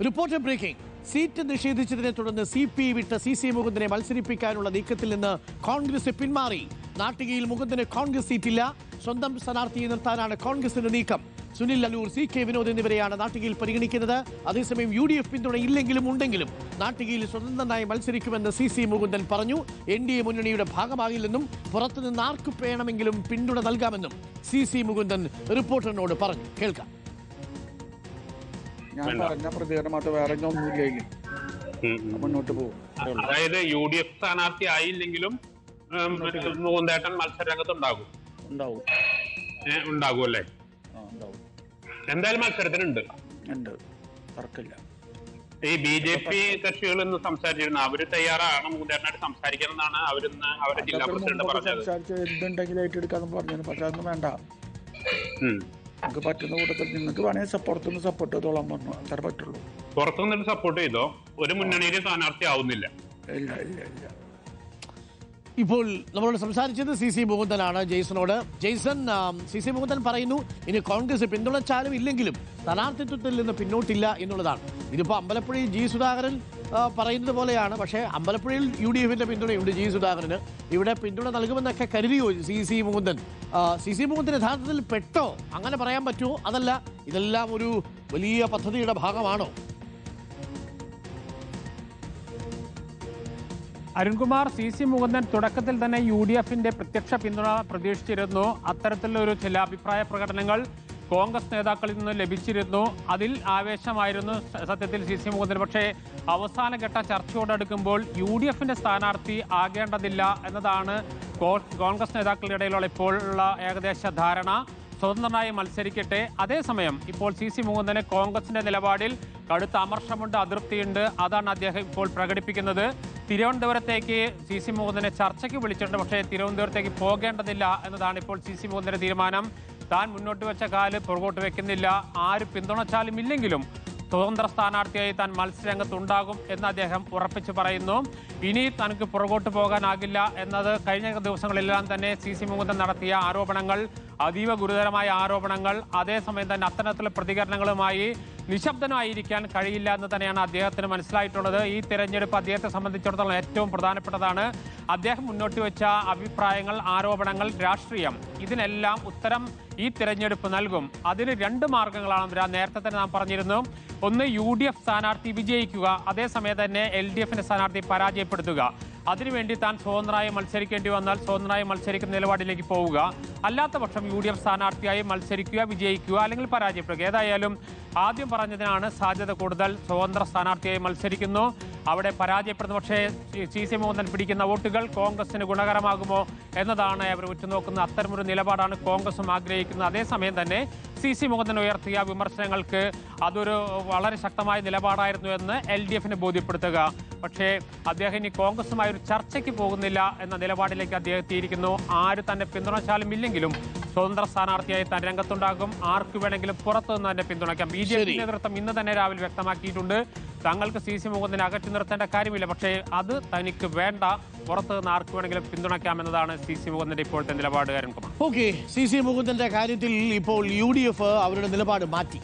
Reporter breaking. Seat നിഷേധിച്ചതിനെ തുടർന്ന് CPI വിട്ട് CC മുകുന്ദനെ മത്സരിപ്പിക്കാനുള്ള നീക്കത്തിൽ നിന്ന് കോൺഗ്രസ് പിന്മാറി. നാട്ടികയിൽ മുകുന്ദന് കോൺഗ്രസ് സീറ്റില്ല. സ്വന്തം സ്ഥാനാർത്ഥിയെ നിർത്താനാണ് കോൺഗ്രസിന്റെ നീക്കം. സുനിൽ അലൂർ, CK വിനോദ് എന്നിവരെയാണ് നാട്ടികയിൽ പരിഗണിക്കുന്നത്. അതേസമയം UDF പിന്തുണ ഇല്ലെങ്കിലും ഉണ്ടെങ്കിലും നാട്ടികയിൽ സ്വതന്ത്രനായി മത്സരിക്കുമെന്ന് CC മുകുന്ദൻ പറഞ്ഞു. NDA മുന്നണിയുടെ ഭാഗമാകില്ലെന്നും പുറത്തുനിന്ന് ആർക്ക് വേണമെങ്കിലും പിന്തുണ നൽകാമെന്നും CC മുകുന്ദൻ റിപ്പോർട്ടറിനോട് പറഞ്ഞു. കേൾക്കാം. ഞാൻ പറഞ്ഞ പ്രതികരണമായിട്ട് വേറെ ഒന്നുമില്ല, മുന്നോട്ട് പോകും. അതായത് UDF സ്ഥാനാർത്ഥി ആയില്ലെങ്കിലും മുകുന്ദേട്ടൻ മത്സരരംഗത്തുണ്ടാകും. ഉണ്ടാകും അല്ലേ? എന്തായാലും മത്സരത്തിനുണ്ട്. ഈ BJP കക്ഷികൾ ഇന്ന് സംസാരിച്ചിരുന്നു. അവര് തയ്യാറാണ് മുകുന്ദേട്ടനായിട്ട് സംസാരിക്കണമെന്നാണ് അവരിന്ന് അവരുടെ ജില്ലാ പ്രസിഡന്റ് പറഞ്ഞത്. എന്തുണ്ടെങ്കിലും ഏറ്റെടുക്കാന്ന് പറഞ്ഞു. പക്ഷെ അതൊന്നും വേണ്ട, നമുക്ക് പറ്റുന്ന കൂട്ടത്തിൽ നിങ്ങൾക്ക് വേണമെങ്കിൽ പുറത്തുനിന്ന് സപ്പോർട്ട് ചെയ്തോളാൻ പറഞ്ഞു. അത്ര പറ്റുള്ളൂ. പുറത്തുനിന്ന് സപ്പോർട്ട് ചെയ്തോ? ഒരു മുന്നണിയിലെ സ്ഥാനാർത്ഥി ആവുന്നില്ല. ഇല്ല ഇല്ല ഇല്ല. ഇപ്പോൾ നമ്മളോട് സംസാരിച്ചത് CC മുകുന്ദനാണ്. ജെയ്സനോട്. ജെയ്സൺ, CC മുകുന്ദൻ പറയുന്നു ഇനി കോൺഗ്രസ് പിന്തുണച്ചാലും ഇല്ലെങ്കിലും സ്ഥാനാർത്ഥിത്വത്തിൽ നിന്ന് പിന്നോട്ടില്ല എന്നുള്ളതാണ്. ഇതിപ്പോൾ അമ്പലപ്പുഴയിൽ G സുധാകരൻ പറയുന്നത് പോലെയാണ്. പക്ഷേ അമ്പലപ്പുഴയിൽ UDFന്റെ പിന്തുണയുണ്ട് G സുധാകരന്. ഇവിടെ പിന്തുണ നൽകുമെന്നൊക്കെ കരുതിയോ CC മുകുന്ദൻ? CC മുകുന്ദൻ യഥാർത്ഥത്തിൽ പെട്ടോ? അങ്ങനെ പറയാൻ പറ്റുമോ? അതല്ല ഇതെല്ലാം ഒരു വലിയ പദ്ധതിയുടെ ഭാഗമാണോ? അരുൺകുമാർ, CC മുകുന്ദൻ തുടക്കത്തിൽ തന്നെ UDFന്റെ പ്രത്യക്ഷ പിന്തുണ പ്രതീക്ഷിച്ചിരുന്നു. അത്തരത്തിലൊരു ചില അഭിപ്രായ പ്രകടനങ്ങൾ കോൺഗ്രസ് നേതാക്കളിൽ നിന്ന് ലഭിച്ചിരുന്നു. അതിൽ ആവേശമായിരുന്നു സത്യത്തിൽ CC മുകുന്ദൻ. പക്ഷേ അവസാനഘട്ട ചർച്ചയോടടുക്കുമ്പോൾ UDFന്റെ സ്ഥാനാർത്ഥി ആകേണ്ടതില്ല എന്നതാണ് കോൺഗ്രസ് നേതാക്കളുടെ ഇടയിലുള്ള ഇപ്പോഴുള്ള ഏകദേശ ധാരണ. സ്വതന്ത്രനായി മത്സരിക്കട്ടെ. അതേസമയം ഇപ്പോൾ CC മുകുന്ദന് കോൺഗ്രസിന്റെ നിലപാടിൽ കടുത്ത അമർഷമുണ്ട്, അതൃപ്തിയുണ്ട്. അതാണ് അദ്ദേഹം ഇപ്പോൾ പ്രകടിപ്പിക്കുന്നത്. തിരുവനന്തപുരത്തേക്ക് CC മുകുന്ദനെ ചർച്ചയ്ക്ക് വിളിച്ചിട്ടുണ്ട്. പക്ഷേ തിരുവനന്തപുരത്തേക്ക് പോകേണ്ടതില്ല എന്നതാണ് ഇപ്പോൾ CC മുകുന്ദന്റെ തീരുമാനം. താൻ മുന്നോട്ട് വെച്ച കാല് പുറകോട്ട് വെക്കുന്നില്ല. ആര് പിന്തുണച്ചാലും ഇല്ലെങ്കിലും സ്വതന്ത്ര സ്ഥാനാർത്ഥിയായി താൻ മത്സരരംഗത്തുണ്ടാകും എന്ന് അദ്ദേഹം ഉറപ്പിച്ചു പറയുന്നു. ഇനി തനിക്ക് പുറകോട്ട് പോകാനാകില്ല എന്നത് കഴിഞ്ഞ ദിവസങ്ങളിലെല്ലാം തന്നെ CC മുകുന്ദൻ നടത്തിയ ആരോപണങ്ങൾ അതീവ ഗുരുതരമായ ആരോപണങ്ങൾ. അതേസമയം തന്നെ അത്തരത്തിലുള്ള പ്രതികരണങ്ങളുമായി നിശബ്ദനായിരിക്കാൻ കഴിയില്ല എന്ന് തന്നെയാണ് അദ്ദേഹത്തിന് മനസ്സിലായിട്ടുള്ളത്. ഈ തെരഞ്ഞെടുപ്പ് അദ്ദേഹത്തെ സംബന്ധിച്ചിടത്തോളം ഏറ്റവും പ്രധാനപ്പെട്ടതാണ്. അദ്ദേഹം മുന്നോട്ട് വെച്ച അഭിപ്രായങ്ങൾ, ആരോപണങ്ങൾ, രാഷ്ട്രീയം, ഇതിനെല്ലാം ഉത്തരം ഈ തിരഞ്ഞെടുപ്പ് നൽകും. അതിന് രണ്ട് മാർഗങ്ങളാണ് നേരത്തെ തന്നെ നാം പറഞ്ഞിരുന്നു. ഒന്ന്, UDF സ്ഥാനാർത്ഥി വിജയിക്കുക, അതേസമയം തന്നെ LDFന്റെ സ്ഥാനാർത്ഥി പരാജയപ്പെടുത്തുക. അതിനുവേണ്ടി താൻ സ്വതന്ത്രമായി മത്സരിക്കേണ്ടി വന്നാൽ സ്വതന്ത്രമായി മത്സരിക്കുന്ന നിലപാടിലേക്ക് പോവുക. അല്ലാത്ത പക്ഷം UDF സ്ഥാനാർത്ഥിയായി മത്സരിക്കുക, വിജയിക്കുക, അല്ലെങ്കിൽ പരാജയപ്പെടുക. ഏതായാലും ആദ്യം പറഞ്ഞതിനാണ് സാധ്യത കൂടുതൽ. സ്വതന്ത്ര സ്ഥാനാർത്ഥിയായി മത്സരിക്കുന്നു, അവിടെ പരാജയപ്പെടുന്നു. പക്ഷേ CC മുകുന്ദൻ പിടിക്കുന്ന വോട്ടുകൾ കോൺഗ്രസിന് ഗുണകരമാകുമോ എന്നതാണ് അവർ ഉറ്റുനോക്കുന്നത്. അത്തരമൊരു നിലപാടാണ് കോൺഗ്രസും ആഗ്രഹിക്കുന്നത്. അതേസമയം തന്നെ CC മുകുന്ദൻ ഉയർത്തിയ വിമർശനങ്ങൾക്ക് അതൊരു വളരെ ശക്തമായ നിലപാടായിരുന്നു എന്ന് LDFന് ബോധ്യപ്പെടുത്തുക. പക്ഷേ അദ്ദേഹം ഇനി കോൺഗ്രസുമായി ഒരു ചർച്ചയ്ക്ക് പോകുന്നില്ല എന്ന നിലപാടിലേക്ക് അദ്ദേഹം എത്തിയിരിക്കുന്നു. ആര് തന്നെ പിന്തുണച്ചാലും ഇല്ലെങ്കിലും സ്വതന്ത്ര സ്ഥാനാർത്ഥിയായി താൻ രംഗത്തുണ്ടാകും. ആർക്ക് വേണമെങ്കിലും പുറത്തുനിന്ന് തന്നെ പിന്തുണയ്ക്കാം. BJP നേതൃത്വം ഇന്ന് തന്നെ രാവിലെ വ്യക്തമാക്കിയിട്ടുണ്ട്, തങ്ങൾക്ക് CC മുകുന്ദനെ അകറ്റി നിർത്തേണ്ട കാര്യമില്ല. പക്ഷേ അത് തനിക്ക് വേണ്ട, പുറത്തുനിന്ന് ആർക്ക് വേണമെങ്കിലും പിന്തുണയ്ക്കാമെന്നതാണ് CC മുകുന്ദന്റെ ഇപ്പോഴത്തെ നിലപാട്. അരുൺകുമാർ, CC മുകുന്ദന്റെ കാര്യത്തിൽ ഇപ്പോൾ UDF അവരുടെ നിലപാട് മാറ്റി.